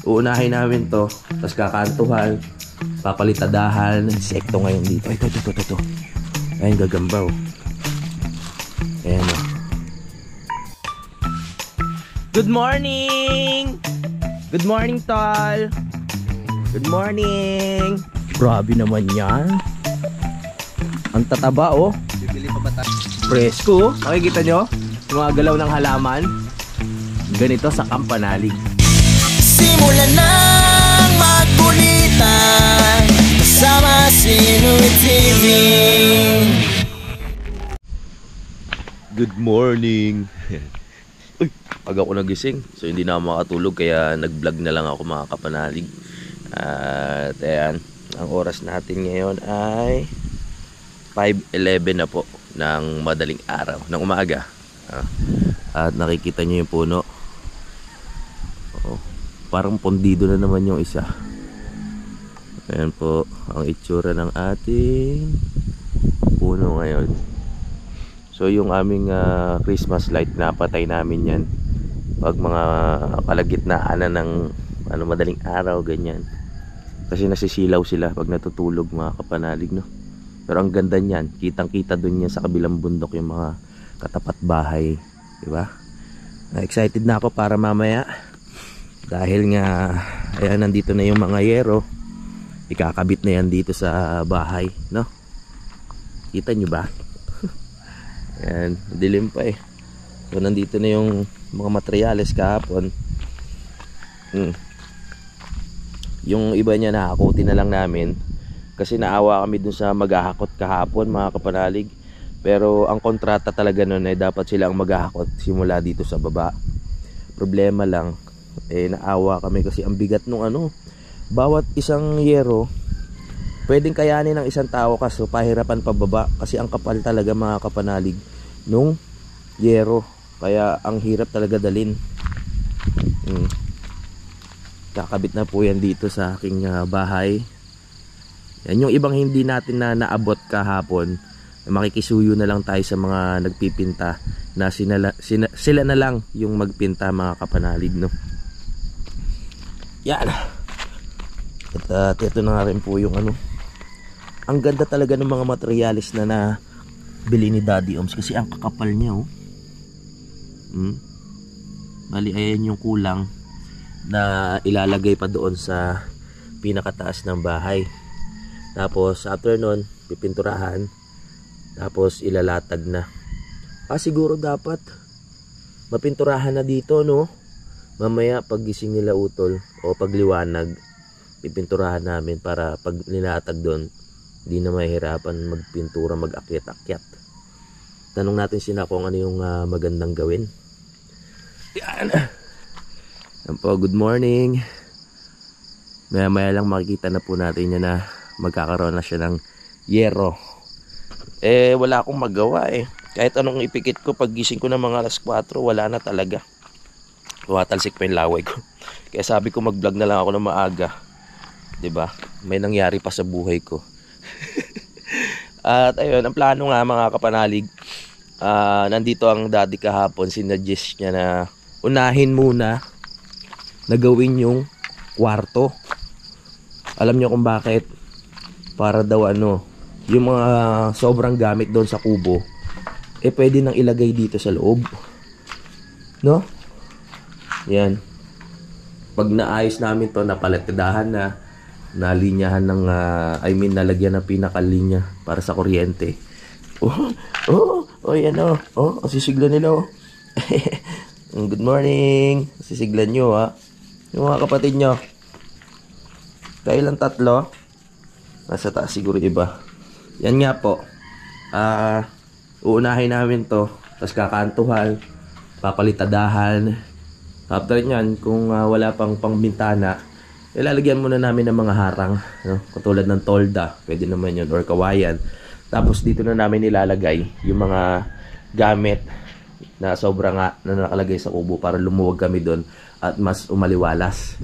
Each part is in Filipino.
Uunahin namin to, tapos kakantuhan, papalitadahan, insekto ngayon dito. Ito. Ayun, gagambaw. Ayan o. Good morning! Good morning, tol! Good morning! Grabe naman yan. Ang tataba, oh. Bibili pa ba tayo? Presko. Makikita nyo? Yung mga galaw ng halaman. Ganito sa Kampanalig. Simulan nang magkulitan kasama si Louie TV. Good morning. Uy, aga ako nagising. So hindi na ako makatulog, kaya nag-vlog na lang ako, mga kapanalig. At ayan, ang oras natin ngayon ay 5:11 na po ng madaling araw, ng umaga. At nakikita nyo yung puno. Parang pondido na naman yung isa. Ayan po ang itsura ng ating puno ngayon. So yung aming Christmas light, napatay namin yan pag mga kalagitnaan na ng madaling araw, ganyan. Kasi nasisilaw sila pag natutulog, mga kapanalig, no? Pero ang ganda niyan, kitang kita dun yan sa kabilang bundok, yung mga katapat bahay, diba? Excited na ako para mamaya, dahil nga ayan, nandito na yung mga yero, ikakabit na yan dito sa bahay, no? Kita nyo ba? Ayan, dilim pa eh. So nandito na yung mga materyales kahapon. Yung iba niya nahakutin na lang namin, kasi naawa kami dun sa maghahakot kahapon, mga kapanalig. Pero ang kontrata talaga nun ay dapat sila ang maghahakot simula dito sa baba. Problema lang, naawa kami kasi ang bigat nung bawat isang yero pwedeng kayanin ng isang tao, kaso pahirapan pababa kasi ang kapal talaga, mga kapanalig, nung yero. Kaya ang hirap talaga dalin. Kakabit na po yan dito sa aking bahay. Yan yung ibang hindi natin na naabot kahapon. Makikisuyo na lang tayo sa mga nagpipinta na sila na lang yung magpinta, mga kapanalig, no? Yan. At ito na nga rin po yung ang ganda talaga ng mga materialis na bili ni Daddy Oms, kasi ang kakapal niya, oh. Bali, ayan yung kulang na ilalagay pa doon sa pinakataas ng bahay. Tapos after nun, pipinturahan, tapos ilalatag na. Siguro dapat mapinturahan na dito, no? Mamaya pag gising nila utol o pagliwanag, pipinturahan namin para pag nilatag doon, hindi na mahirapan magpintura, mag-akyat-akyat. Tanong natin sila kung ano yung magandang gawin. Yan. Yan po, good morning. Maya lang makikita na po natin yan na magkakaroon na siya ng yero. Wala akong magawa eh. Kahit anong ipikit ko, pag gising ko ng mga alas 4, wala na talaga. Tumatalsik pa yung laway ko. Kaya sabi ko, mag-vlog na lang ako ng maaga. 'Di ba? May nangyari pa sa buhay ko. At ayun, ang plano nga, mga kapanalig, nandito ang daddy kahapon, sinuggest niya na unahin muna na gawin yung kwarto. Alam niyo kung bakit? Para daw yung mga sobrang gamit doon sa kubo, pwede nang ilagay dito sa loob, no? Yan. Pag naayos namin to, napalatidahan na, nalinyahan ng nalagyan ng pinakalinya para sa kuryente. Yan sisiglan nila, oh. Good morning. Sisiglan nyo, ha. Yung mga kapatid nyo, kayo lang tatlo, nasa taas siguro iba. Yan nga po, uunahin namin to, tapos kakantuhan, papalitadahan. After nyan, kung wala pang pangbintana, ilalagyan muna namin ng mga harang, no? Katulad ng tolda, pwede naman yun, or kawayan. Tapos dito na namin ilalagay yung mga gamit na sobra nga na nakalagay sa kubo para lumuwag kami doon at mas umaliwalas.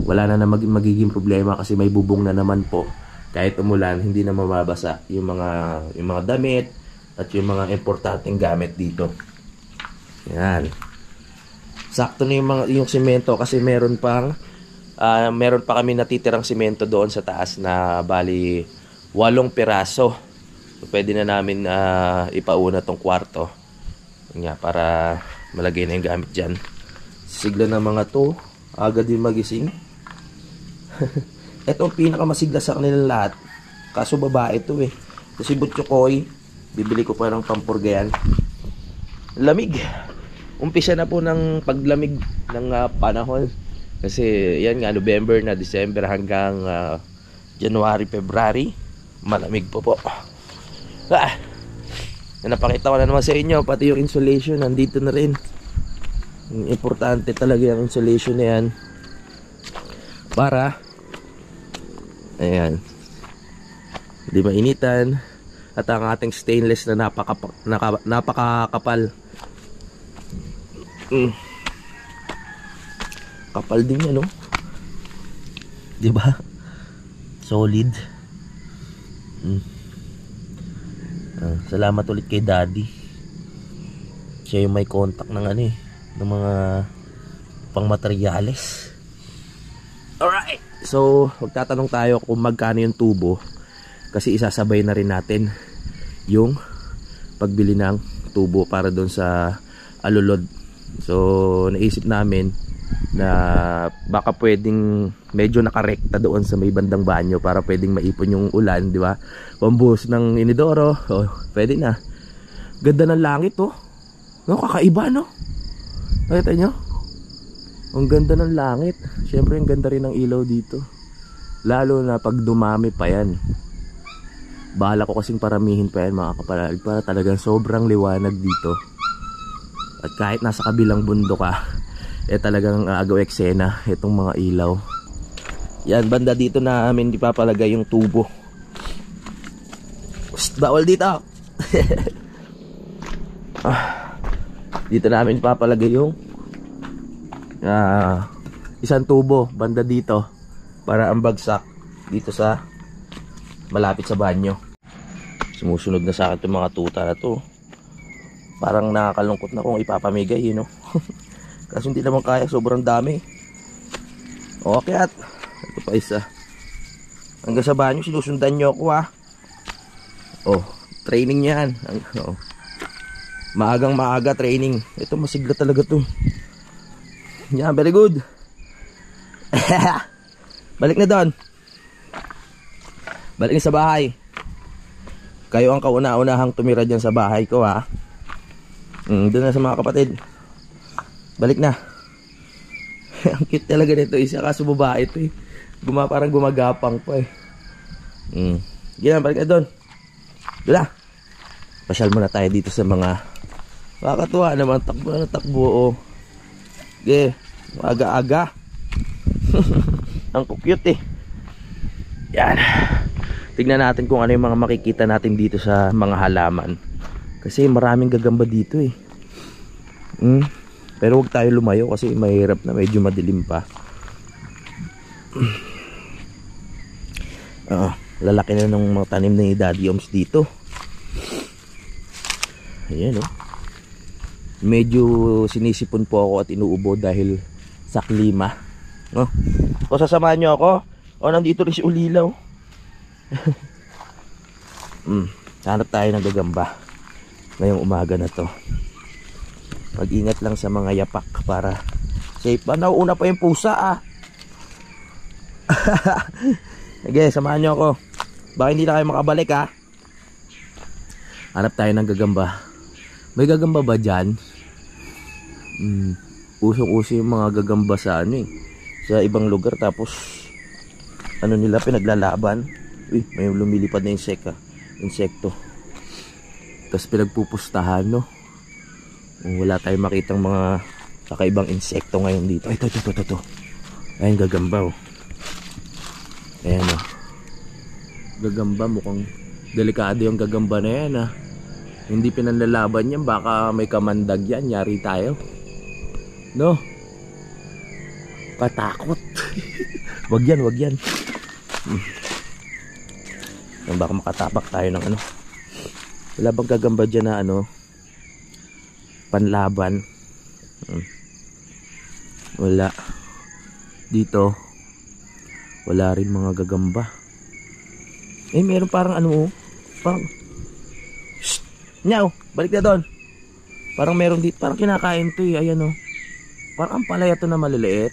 Wala na magiging problema kasi may bubong na naman po. Kahit umulan, hindi na mababasa yung mga damit at yung mga importanteng gamit dito. Yan. sakto na yung semento kasi meron pa kami natitirang semento doon sa taas na bali 8 piraso. So, pwede na namin ipauna tong kwarto. Nga, para malagay na yung gamit dyan. Sigla ng mga to, agad din magising. Ito ang pinakamasigla sa kanilang lahat. Kaso babae ito eh. Kasi Butchokoy, bibili ko pa ng pampurga yan. Lamig. Umpisa na po ng paglamig ng panahon. Kasi yan nga, November na, December hanggang January, February. Malamig po. Napakita ko na naman sa inyo, pati yung insulation nandito na rin. Importante talaga yung insulation na yan. Para ayan, hindi mainitan. At ang ating stainless na napakakapal. Kapal din yan, no? Diba? Solid. Salamat ulit kay Daddy. Siya yung may contact ng ng mga pangmateryales. Alright. So, magtatanong tayo kung magkano yung tubo. Kasi isasabay na rin natin yung pagbili ng tubo para doon sa alulod. So, naisip namin na baka pwedeng medyo nakarekta doon sa may bandang banyo para pwedeng maipon yung ulan, di ba? Pambuhos ng inidoro, pwede na. Ganda ng langit, oh. No, kakaiba, no? Nakita nyo? Ang ganda ng langit. Siyempre, ang ganda rin ng ilaw dito. Lalo na pag dumami pa yan. Bahala ko kasing paramihin pa yan, mga kapalalig, para talagang sobrang liwanag dito. At kahit nasa kabilang bundok ka, talagang agaw eksena itong mga ilaw. Yan, banda dito na amin ipapalagay yung tubo. Bawal dito. Dito namin ipapalagay yung isang tubo banda dito para ang bagsak dito sa malapit sa banyo. Sumusunod na sa akin itong mga tuta na to. Parang nakakalungkot na kung ipapamigay, you know? Kasi hindi naman kaya, sobrang dami. Okay, at ito pa isa. Hanggang sa banyo, sinusundan nyo ako, ha. Oh, training yan. Oh. Maagang maaga training. Ito, masigla talaga to. Yan, very good. Balik na doon. Balik na sa bahay. Kayo ang kauna-unahang tumira dyan sa bahay ko, ha. Doon na sa mga kapatid. Balik na. Ang cute talaga nito. Isa kaso babae ito eh. Parang gumagapang pa eh. Gina, balik na doon. Doon na. Pasyal muna tayo dito sa mga makakatuwa naman. Takbo na takbo, oh. Okay. Aga-aga. Ang cute eh. Yan. Tignan natin kung ano yung mga makikita natin dito sa mga halaman. Kasi maraming gagamba dito eh. Pero huwag tayo lumayo kasi mahirap na, medyo madilim pa. Lalaki na ng mga tanim ni Daddy Oms dito. Ayan, oh. Medyo sinisipon po ako at inuubo dahil sa klima. O sasamahan nyo ako? O nandito rin si Ulilaw. Hanap tayo ng gagamba ngayong umaga na to. Mag-ingat lang sa mga yapak para safe. Nauuna pa yung pusa, ah. Okay, samahan nyo ako. Baka hindi na kayo makabalik, ha. Hanap tayo ng gagamba. May gagamba ba dyan? Usong-uso yung mga gagamba sa sa ibang lugar. Tapos nila pinaglalaban. Uy, may lumilipad na insekto. Tapos pinagpupustahan, no. Wala tayong makitang mga kakaibang insekto ngayon dito. Ay, ito. Ayun, gagamba, oh. Ayan, oh. Gagamba, mukhang delikado yung gagamba na yan, ah. Hindi pinanlalaban yan, baka may kamandag yan. Yari tayo, no. Katakot. Wag yan. Baka makatapak tayo ng wala bang gagamba dyan na panlaban? Wala. Dito wala rin mga gagamba. Meron parang ano, parang shh, nyaw, balik na doon. Parang meron dito, parang kinakain to eh. Ayan oh. Parang ang palaya to na maliliit.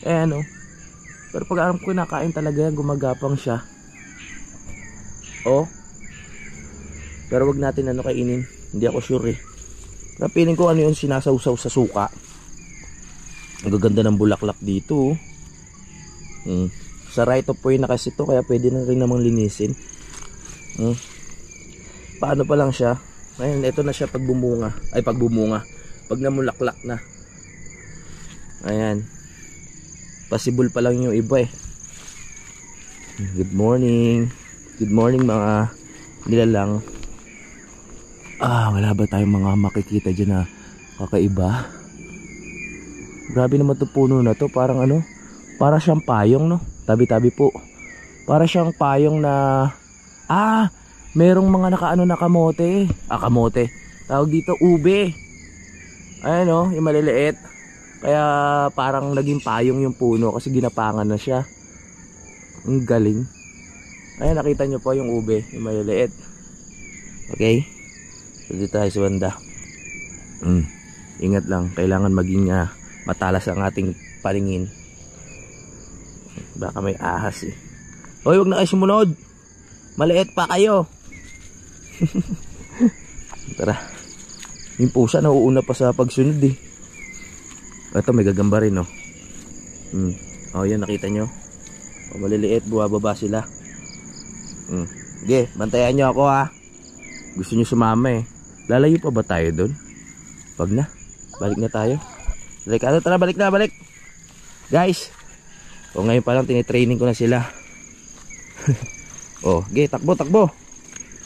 Ayan oh. Pero pag alam ko kinakain talaga yan, gumagapang siya. Oh. Pero wag natin ano kainin. Hindi ako sure eh. Pero feeling ko ano yun, sinasawsaw sa suka. Ang gaganda ng bulaklak dito oh. Sa right of way na kasi ito, kaya pwede na rin namang linisin. Paano pa lang siya? Ayun, ito na siya pag bumunga. Ay, pag bumunga. Pag namulaklak na. Ayan. Possible pa lang yung iba eh. Good morning. Good morning mga nilalang. Wala ba tayong mga makikita dyan na kakaiba? Grabe naman itong puno na to. Parang ano? Para siyang payong no? Tabi-tabi po. Para siyang payong na merong mga nakaano na kamote. Kamote. Tawag dito ube. Ayan o, yung maliliit. Kaya parang naging payong yung puno kasi ginapangan na siya. Ang galing. Ayan, nakita nyo po yung ube, yung maliliit. Okay? So dito tayo sa banda. Ingat lang, kailangan maging matalas ang ating paningin. Baka may ahas eh. Hoy, wag na kayo sumunod. Maliit pa kayo. Tara. Yung pusa nauuna pa sa pagsunod eh. Ito may gagamba rin oh. Yan nakita nyo. Maliliit, buwababa sila. Sige, bantayan nyo ako ha. Gusto nyo sumama eh. Lalayo pa ba tayo doon? Wag na. Balik na tayo. Tara, balik na, balik. Guys. Ngayon pa lang tinitraining ko na sila. Sige, takbo, takbo.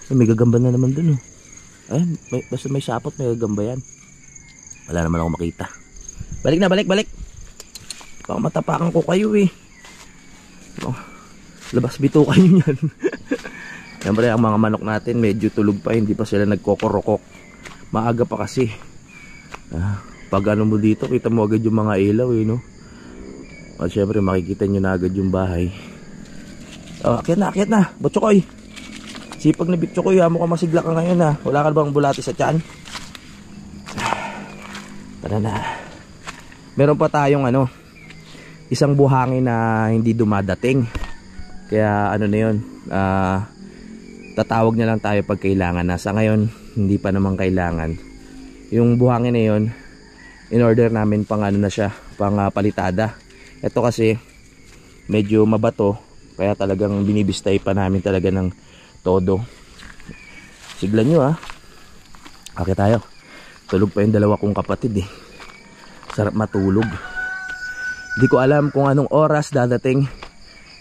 May gagamba na naman dun oh. Ayun, basta may sapot, may gagamba yan. Wala naman ako makita. Balik na, balik. Baka matapakan ko kayo eh. Labas bitukan nyo yan. Siyempre ang mga manok natin medyo tulog pa, hindi pa sila nagkokorokok. Maaga pa kasi. Pag ano mo dito, kita mo agad yung mga ilaw eh no. At syempre makikita nyo na agad yung bahay. Akyat na, Butchokoy. Sipag na Butchokoy, mo ka masigla ka ngayon ha. Wala ka bang bulati sa tiyan? Tara na. Meron pa tayong isang buhangin na hindi dumadating. Kaya ano na yun, tatawag na lang tayo pag kailangan na. Sa ngayon, hindi pa naman kailangan. Yung buhangin na yun, in order namin pang na siya, pang palitada. Ito kasi medyo mabato, kaya talagang binibistay pa namin talaga ng todo. Siglan nyo ha. Okay tayo. Tulog pa yung dalawa kong kapatid eh. Sarap matulog. Hindi ko alam kung anong oras dadating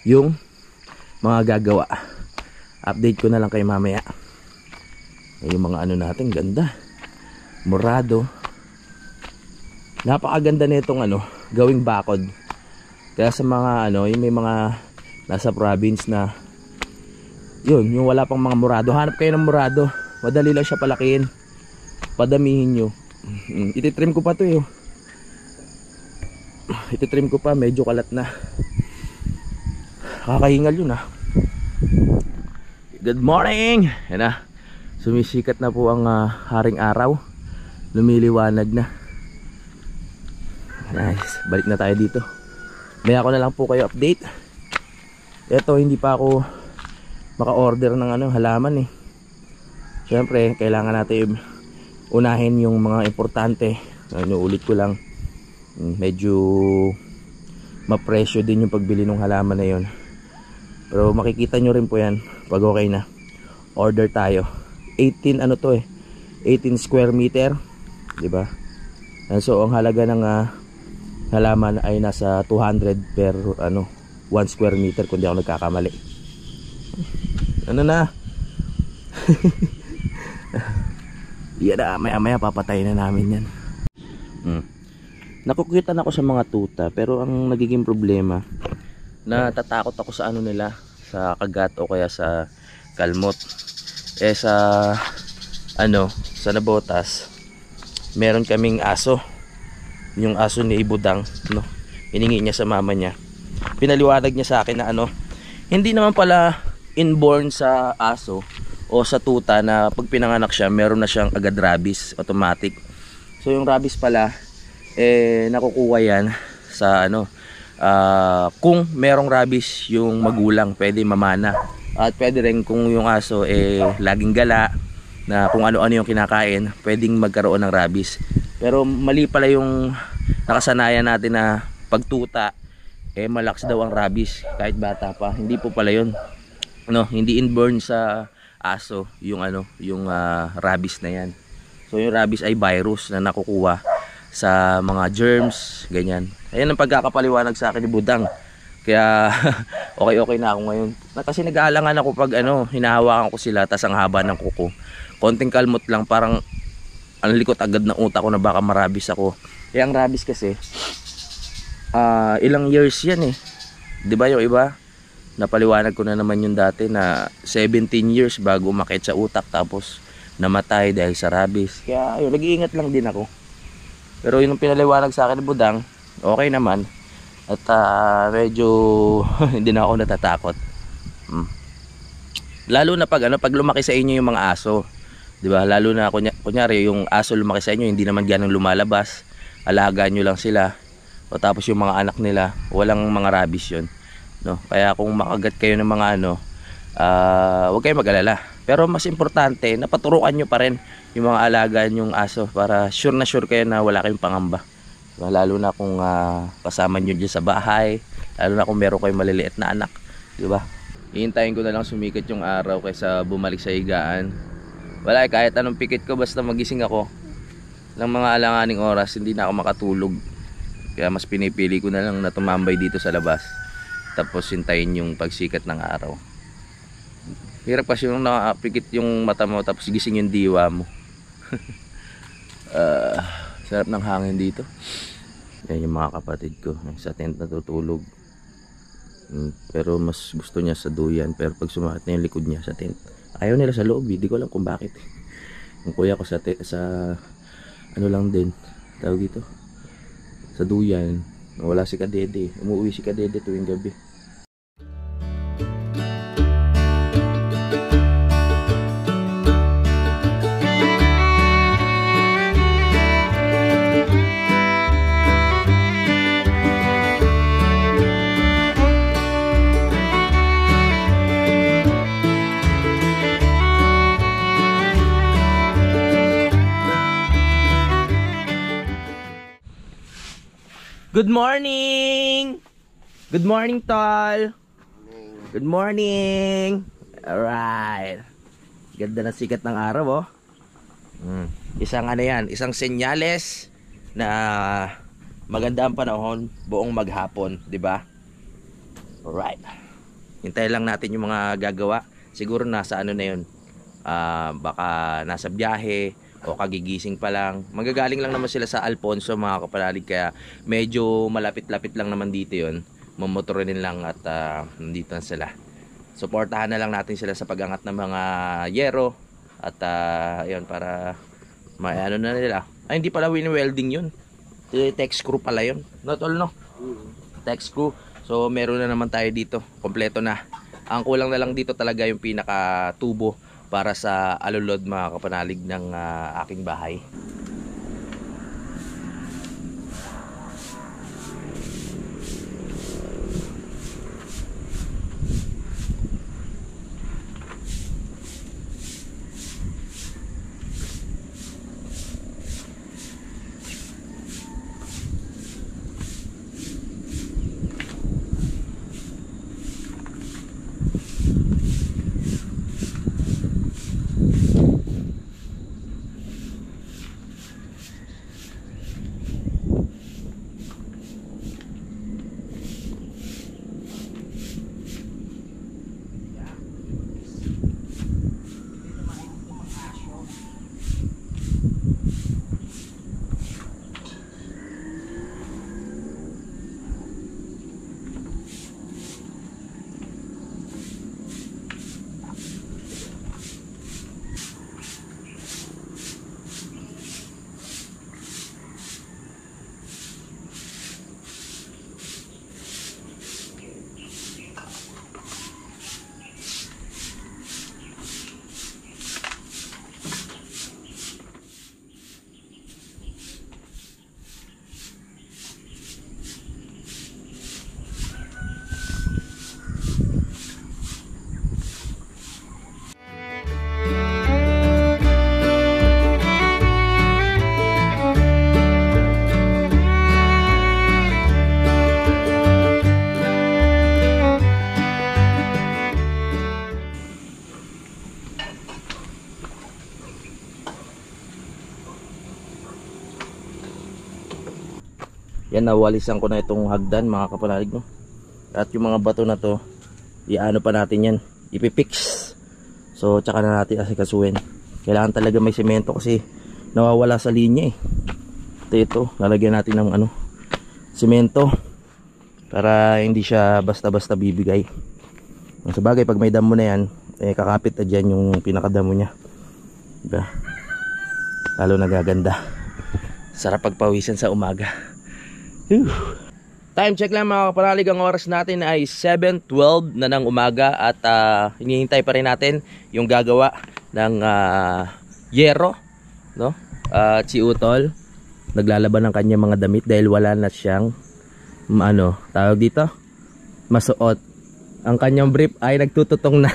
yung mga gagawa. Update ko na lang kay mamaya. Yung mga natin, ganda. Morado. Napakaganda nitong gawing bakod. Kaya sa mga yung may mga nasa province na yung wala pang mga murado, hanap kayo ng murado. Madali lang siya palakihin. Padamihin nyo. Ititrim ko pa to eh. Ititrim ko pa, medyo kalat na. Kakahingal yun ah. Good morning. Yan na. Sumisikat na po ang haring araw. Lumiliwanag na. Nice. Balik na tayo dito. May ako na lang po kayo update. Ito hindi pa ako maka-order ng halaman eh. Siyempre kailangan natin unahin yung mga importante. Ulit ko lang, medyo mapresyo din yung pagbili ng halaman na yun. Pero makikita nyo rin po yan pag okay na. Order tayo. 18 18 square meter, diba? So ang halaga ng halaman ay nasa 200 per 1 square meter kung di ako nagkakamali. Na yan na, maya papatayin na namin yan. Nakukita na ako sa mga tuta, pero ang nagiging problema, natatakot ako sa nila, sa kagat o kaya sa kalmot. Sa nabotas, meron kaming aso. yung aso ni Budang, no? Hiningi niya sa mama niya. Pinaliwanag niya sa akin na hindi naman pala inborn sa aso o sa tuta na pag pinanganak siya meron na siyang agad rabies automatic. So yung rabies pala nakukuha yan sa kung merong rabies yung magulang, pwede mamana. At pwede rin kung yung aso laging gala na kung ano-ano yung kinakain, pwedeng magkaroon ng rabies. Pero mali pala yung nakasanayan natin na pagtuta malakas daw ang rabies kahit bata pa. Hindi po pala yun, no? Hindi inborn sa aso yung rabies na yan. So yung rabies ay virus na nakukuha sa mga germs, ganyan. Ayan ang pagkakapaliwanag sa akin ni Budang. Kaya okay na ako ngayon. Kasi nag-aalangan ako pag hinahawakan ko sila tas ang haba ng kuko. Konting kalmot lang, parang ang likot agad ng utak ko na baka marabis ako. Kaya ang rabies kasi ilang years yan eh. 'Di ba yung iba? Napaliwanag ko na naman yung dati na 17 years bago umakit sa utak tapos namatay dahil sa rabies. Kaya ayun, nag-iingat lang din ako. Pero yun ang pinaliwanag sa akin ni Budang, okay naman. At medyo hindi na ako natatakot. Lalo na pag lumaki sa inyo yung mga aso. 'Di ba? Lalo na kunyari yung aso lumaki sa inyo, hindi naman ganang lumalabas. Alagaan nyo lang sila. O tapos yung mga anak nila, walang mga rabies yun. No? Kaya kung makagat kayo ng mga huwag kayong mag-alala. Pero mas importante, napaturuan nyo pa rin yung mga alagaan yung aso para sure na sure kayo na wala kayong pangamba. Lalo na kung kasama nyo dyan sa bahay, lalo na kung meron kayong maliliit na anak, di ba? Hihintayin ko na lang sumikat yung araw kaysa bumalik sa higaan. Wala, kahit anong pikit ko, basta magising ako ng mga alanganing oras, hindi na ako makatulog. Kaya mas pinipili ko na lang na tumambay dito sa labas, tapos hintayin yung pagsikat ng araw. Hirap kasi yung nakapikit yung mata mo tapos gising yung diwa mo. Sarap ng hangin dito. Yan yung mga kapatid ko sa tent natutulog. Pero mas gusto niya sa duyan. Pero pag sumakit na yung likod niya sa tent, ayaw nila sa loob. Hindi ko alam kung bakit. Yung kuya ko sa lang din, tawag dito, sa duyan. Wala si Kadede. Umuwi si Kadede tuwing gabi. Good morning! Good morning, Tol! Good morning! Alright. Ganda ng sikat ng araw, oh. Isang isang senyales na maganda ang panahon buong maghapon, di ba? Alright. Hintayin lang natin yung mga gagawa. Siguro nasa na yun. Baka nasa biyahe o kagigising pa lang. Magagaling lang naman sila sa Alfonso, mga kapalalig, kaya medyo malapit-lapit lang naman dito yun. Mamotorin lang at nandito na sila. Suportahan na lang natin sila sa pag-angat ng mga yero at ayun, para ano na nila. Ay, hindi pala wini-welding yun. Tech screw pala yun. Not all, no? Tech screw. So meron na naman tayo dito. Kompleto na. Ang kulang na lang dito talaga yung pinaka tubo para sa alulod, mga kapanalig, ng aking bahay. Yan, nawalisan ko na itong hagdan mga kapanalig, no? At yung mga bato na to, iano pa natin yan, ipipix. So tsaka na natin asikasuhin. Kailangan talaga may semento kasi nawawala sa linya eh. Ito, lalagyan natin ng ano, semento para hindi siya basta-basta bibigay. Sa bagay, pag may damo na yan, eh, kakapit na dyan yung pinakadamo nya, diba? Lalo nagaganda. Sarap pagpawisan sa umaga. Whew. Time check lang mga kapanalig, ang oras natin ay 7:12 na ng umaga. At hinihintay pa rin natin yung gagawa ng yero, no? Si Utol naglalaban ng kanyang mga damit dahil wala na siyang ano, tawag dito, masuot. Ang kanyang brief ay nagtututong na.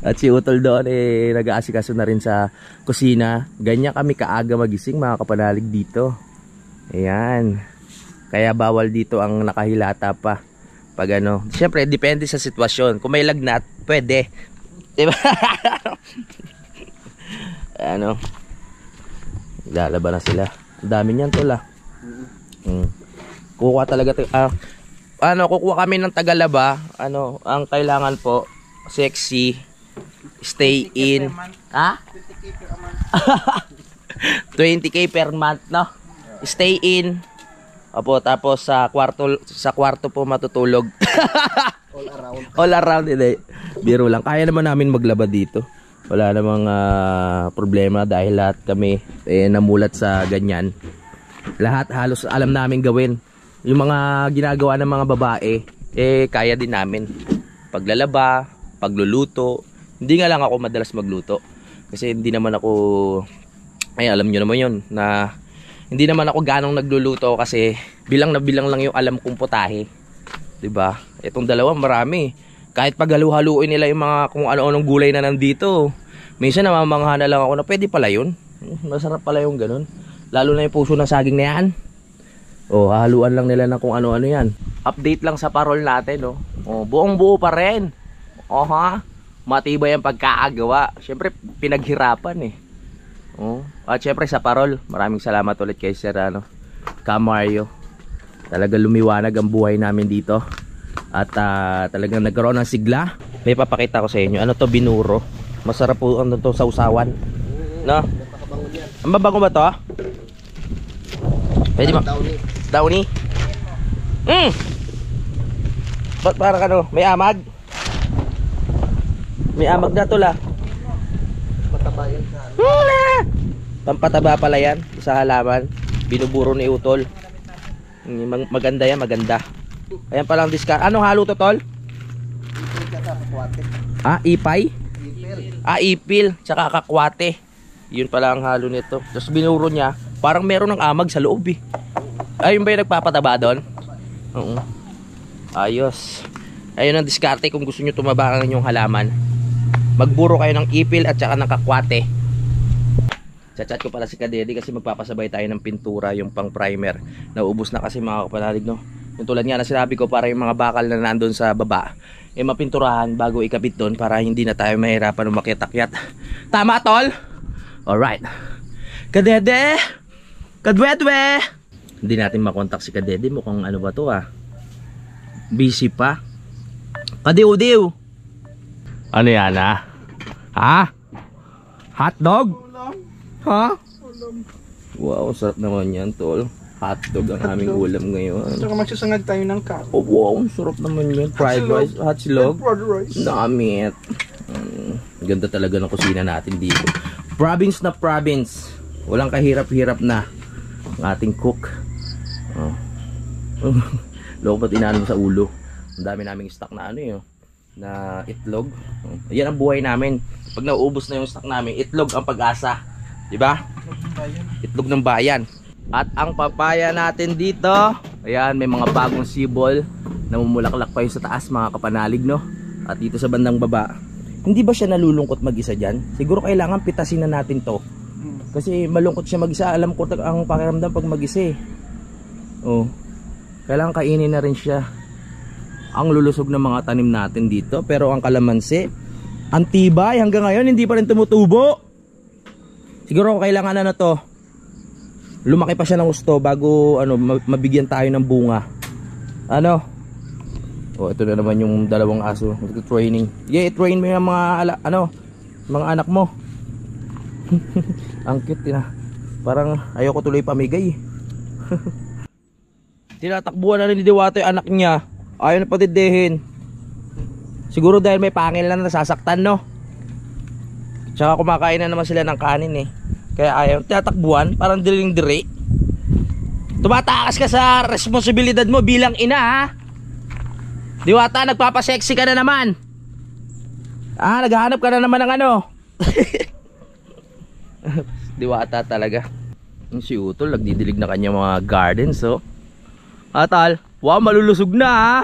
At si Utol doon eh nag-aasikaso na rin sa kusina. Ganyan kami kaaga magising mga kapanalig dito. Ayan. Kaya bawal dito ang nakahilata pa. Pag ano, syempre depende sa sitwasyon. Kung may lagnat, pwede. Diba? Ano, lalaban na sila. Ang dami niyan tol ah. Kukuha talaga kukuha kami ng tagalaba. Ano, ang kailangan po, sexy, stay in. Ha? 20k per month, no? Stay in. Opo, tapos sa kwarto po matutulog. All around, hindi. Biro lang. Kaya naman namin maglaba dito. Wala namang problema dahil lahat kami namulat sa ganyan. Lahat halos alam namin gawin. Yung mga ginagawa ng mga babae, kaya din namin. Paglalaba, pagluluto. Hindi nga lang ako madalas magluto. Kasi hindi naman ako, alam nyo naman yun, na hindi naman ako ganong nagluluto kasi bilang na bilang lang yung alam kong putahe. 'Di ba? Itong dalawa marami. Kahit paghalu-haluin nila yung mga kung ano-anong gulay na nandito. Minsan namamangha na lang ako na pwede pala yun. Masarap pala yung ganun. Lalo na yung puso ng saging na yan. Oh, haluan lang nila ng kung ano-ano yan. Update lang sa parol natin, no? Oh, buong-buo pa rin. Oh, ha? Matibay ang pagkaagawa. Siyempre, pinaghirapan eh. Oh, at siyempre sa parol, maraming salamat ulit kay Sir Kamario. Talaga lumiwanag ang buhay namin dito. At talagang nagkaroon ng sigla. May papakita ko sa inyo. Ano to, binuro. Masarap po ano to sa usawan. No? Ang babango ba to? Pwede ma... Downy? Ba't parang ano? May amag? May amag na to la. Pataba yan sa Pampataba pala yan sa halaman. Binuburo ni Utol. Maganda yan, maganda. Ayan palang discard. Anong halo to, tol? Ipay? Ipil. Tsaka kakwate. Yun pala ang halo nito. Tapos binuro niya. Parang meron ng amag sa loob eh. Ayun ba yung nagpapataba doon? Oo. Ayos. Ayun ang diskarte kung gusto nyo tumaba ang inyong halaman. Magburo kayo ng ipil at saka ng kakwate. Chat ko pala si Kadede kasi magpapasabay tayo ng pintura, yung pang primer. Nauubos na kasi mga kapanalig, no? Yung tulad nga na sinabi ko, para yung mga bakal na nandun sa baba mapinturahan bago ikabit doon para hindi na tayo mahirapan umakyat-akyat. Tama, tol? Alright. Kadede! Kadwedwe! Hindi natin makontak si Kadede. Mukhang ano ba to busy pa. Kadiw-diw! Ano yan ha? Hotdog? Ha? Wow, sarap naman yan, tol. Hotdog ang aming ulam ngayon. Saka magsasangag tayo ng kat. Oh, wow, sarap naman yun. Fried rice, hot silog. Fried rice. Damit. Ganda talaga ng kusina natin dito. Province na province. Walang kahirap-hirap na ang ating cook. Loko ba't inaano sa ulo? Ang dami naming stock na na itlog. Yan ang buhay namin. Pag nauubos na yung stock namin, itlog ang pag-asa. Diba? Itlog ng bayan. At ang papaya natin dito, ayan, may mga bagong sibol. Namumulaklak pa yung sa taas, mga kapanalig, no? At dito sa bandang baba, hindi ba siya nalulungkot mag-isa dyan? Siguro kailangan pitasin na natin to. Kasi malungkot siya mag-isa. Alam ko ang pakiramdam pag mag-isa eh. Oh, kailangan kainin na rin siya. Ang lulusog ng mga tanim natin dito. Pero ang kalamansi, ang tibay hanggang ngayon, hindi pa rin tumutubo. Siguro kailangan na to. lumaki pa siya ng gusto bago ano mabigyan tayo ng bunga. Ano? Oh, ito na naman yung dalawang aso. Training. Yeah, train mo yung mga mga anak mo. Ang cute na. Parang ayoko tuloy pamigay. Tinatakbuhan na ni Diwata yung anak niya. Ayaw na patidehin. Siguro dahil may pangil na nasasaktan, no? Tsaka kumakain na naman sila ng kanin eh. Kaya ayaw. Tinatakbuhan, parang diring-diri. Tumatakas ka sa responsibilidad mo bilang ina, ha? Diwata, nagpapasexy ka na naman. Naghahanap ka na naman ng ano. Diwata talaga. Si Utol, nagdidilig na kanya mga gardens, oh. Atal, wow, malulusog na, ha?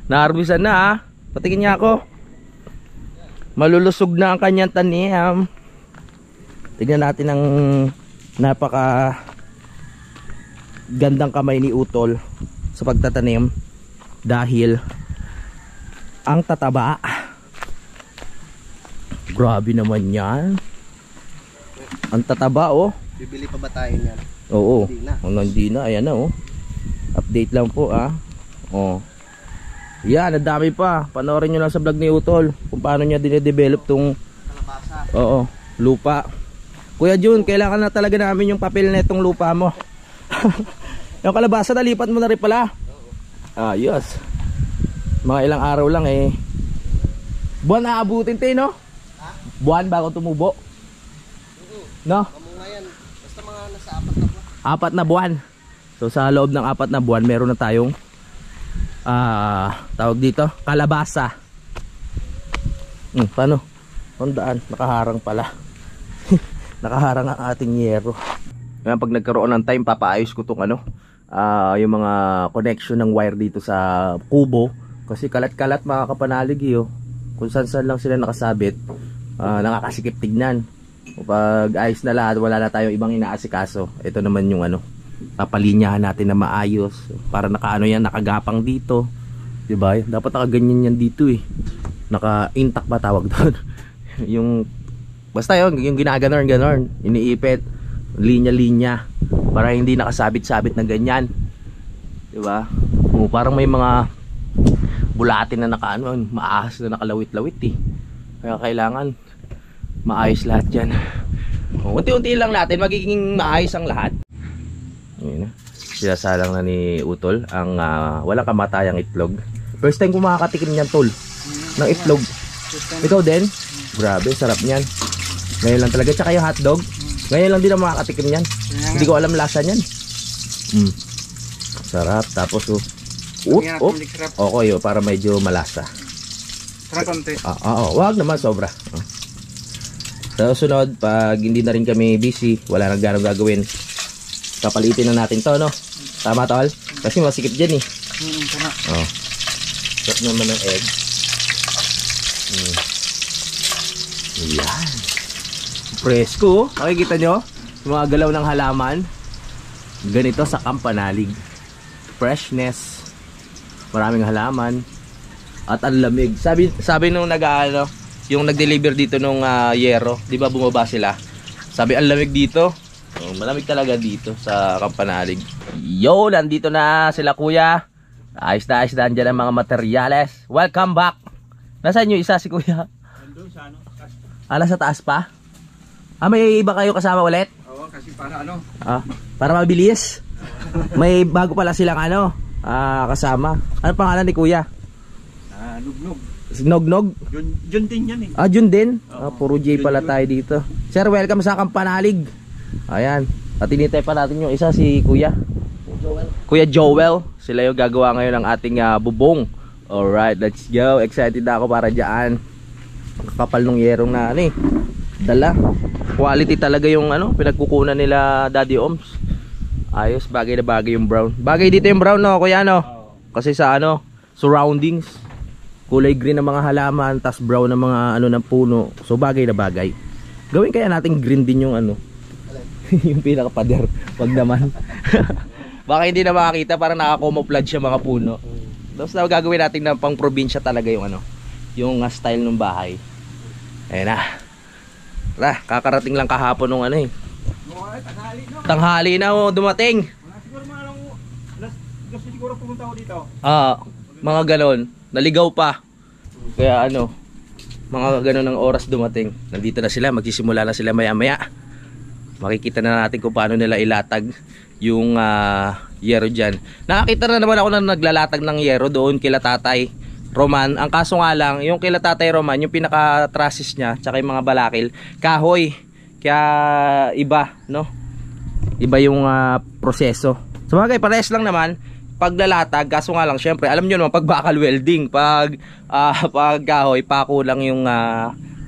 Naharbisan na, ha? Patingin niya ako. Malulusog na ang kanyang tanim. Tignan natin ang napaka gandang kamay ni Utol sa pagtatanim dahil ang tataba. Grabe naman yan. Ang tataba, oh. Bibili pa ba tayo niyan? Oo. Hindi na. Hindi na. Ayan na, oh. Update lang po, ah. Oh. Yan, ang dami pa. Panoorin nyo lang sa vlog ni Utol kung paano niya dinedevelop tong Kalabasa. oo, lupa. Kuya Jun, kailangan na talaga namin yung papel na itong lupa mo. Yung kalabasa, nalipat mo na rin pala. Ayos. Mga ilang araw lang eh. Buwan na abutin tayo, no? Ha? Buwan bago tumubo. No? Kamunga yan. Basta mga nasa 4 na buwan. 4 na buwan. So sa loob ng 4 na buwan, meron na tayong tawag dito, kalabasa. Paano? Tandaan, nakaharang pala. Nakaharang ang ating yero. Ngayon pag nagkaroon ng time, papaayos ko tong yung mga connection ng wire dito sa kubo. Kasi kalat-kalat mga kapanalig yun. Kung saan lang sila nakasabit, nakakasikip tignan. Pag ayos na lahat, wala na tayong ibang inaasikaso. Ito naman yung papalinyahan natin na maayos para yan, nakagapang dito, diba? Dapat nakaganyan yan dito eh, naka-intact ba tawag doon? Yung basta yung ginaganon, iniipit linya-linya para hindi nakasabit-sabit na ganyan, diba? Parang may mga bulatin na maahas na nakalawit-lawit eh, kaya kailangan maayos lahat yan. Unti-unti lang natin magiging maayos ang lahat. Ayun na. Sinasalang na ni Utol ang walang kamatayang itlog. First time ko makakatikim niyan, Tol, ng itlog. Ikaw din? Grabe, sarap niyan. Ngayon lang talaga. Tsaka yung hotdog, ngayon lang din na makakatikim niyan. Hindi ko alam lasa niyan. Sarap. Tapos okay, para medyo malasa. Para konti. Wag naman sobra. Sa sunod, pag hindi na rin kami busy, wala nang ganong gagawin, kapalitin na natin to, no? Tama, Tol? Kasi masikip dyan eh. Tama. Sarap naman ng egg. Yan. Presko. Makikita nyo yung mga galaw ng halaman. Ganito sa Kampanalig. Freshness. Maraming halaman. At ang lamig. Sabi nung yung nag-deliver dito nung yero, di ba bumaba sila? Sabi ang lamig dito. Malamig talaga dito sa Kampanalig. Yo, nandito na sila kuya. Ayos na dyan ang mga materyales. Welcome back. Nasaan yung isa si kuya? Nandun sa Ala sa taas pa? May iba kayo kasama ulit? Oo, kasi para para mabilis. May bago pala silang kasama. Ano pangalan ni kuya? Nugnog. Nognog? Jun din yan eh. Jun din? Puro J pala tayo dito. Sir, welcome sa Kampanalig. Ayan. At tinitay pa natin yung isa, si Kuya Kuya Joel. Sila yung gagawa ngayon ng ating bubong. Alright, let's go. Excited ako para dyan. Kapal nung yerong na dala. Quality talaga yung pinagkukunan nila Daddy Oms. Ayos, bagay na bagay yung brown. Bagay dito yung brown, no, Kuya, no? Kasi sa surroundings, kulay green ng mga halaman, tas brown ng mga ng puno. So bagay na bagay. Gawin kaya natin green din yung yung pinaka-pader. Wag naman. Baka hindi na makakita, parang naka-camouflage siya mga puno. Tapos gagawin natin na pang probinsya talaga yung yung style ng bahay. Ayun na. Kakarating lang kahapon nung Ay, tanghali no. Tanghali na oh, dumating. Wala siguro mga anong, alas 2 siguro pumunta ako dito. Mga ganon. Naligaw pa. Kaya ano, mga ganon ng oras dumating. Nandito na sila, magsisimula na sila maya maya. Makikita na natin kung paano nila ilatag yung yero dyan. Nakakita na naman ako na naglalatag ng yero doon kila Tatay Roman. Ang kaso nga lang, yung kila Tatay Roman, yung pinaka-trusses niya, tsaka yung mga balakil, kahoy. Kaya iba, no? Iba yung proseso. Sa bagay, parehas lang naman paglalatag. Kaso nga lang, syempre, alam nyo naman, pag bakal welding, pag kahoy, pako lang yung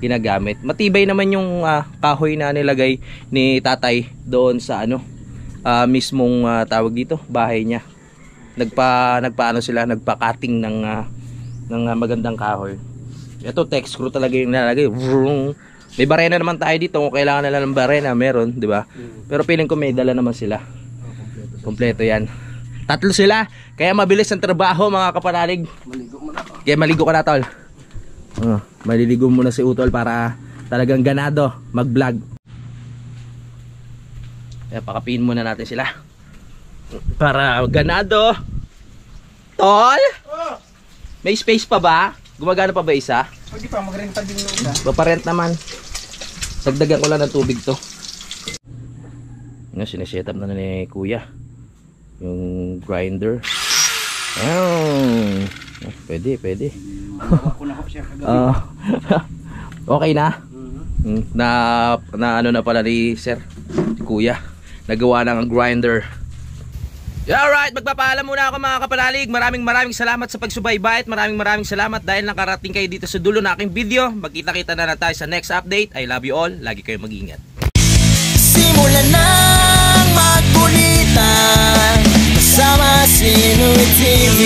ginagamit. Matibay naman yung kahoy na nilagay ni Tatay doon sa ano, mismong tawag dito, bahay niya. Nagpaano sila, nagpa-cutting ng magandang kahoy. Ito tech screw talaga yung nilalagay. May barena naman tayo dito, kung kailangan nila ng barena, meron, di ba? Pero feeling ko may dala naman sila. Kompleto yan. Tatlo sila, kaya mabilis ang trabaho mga kapanalig. Maligo mo na. Kaya maligo ka na, tol. Maliligo muna si Utol para talagang ganado mag-vlog. Kaya pakapiin muna natin sila para ganado. Tol? May space pa ba? Gumagana pa ba isa? Pwede pa, magrenta din yung isa. Paparent naman. Sagdagan ko lang ng tubig to. Sineset up na ni Kuya yung grinder. Pwede. Ako na ako siya kagabi. Okay na? Na ano na pala ni Sir, si Kuya. Nagawa ng grinder. Alright, magpapaalam muna ako mga kapanalig. Maraming salamat sa pagsubaybay at maraming salamat dahil nakarating kayo dito sa dulo ng aking video. Magkita-kita na tayo sa next update. I love you all. Lagi kayo mag-ingat. Simulan na magbulitan kasama si Nuit TV.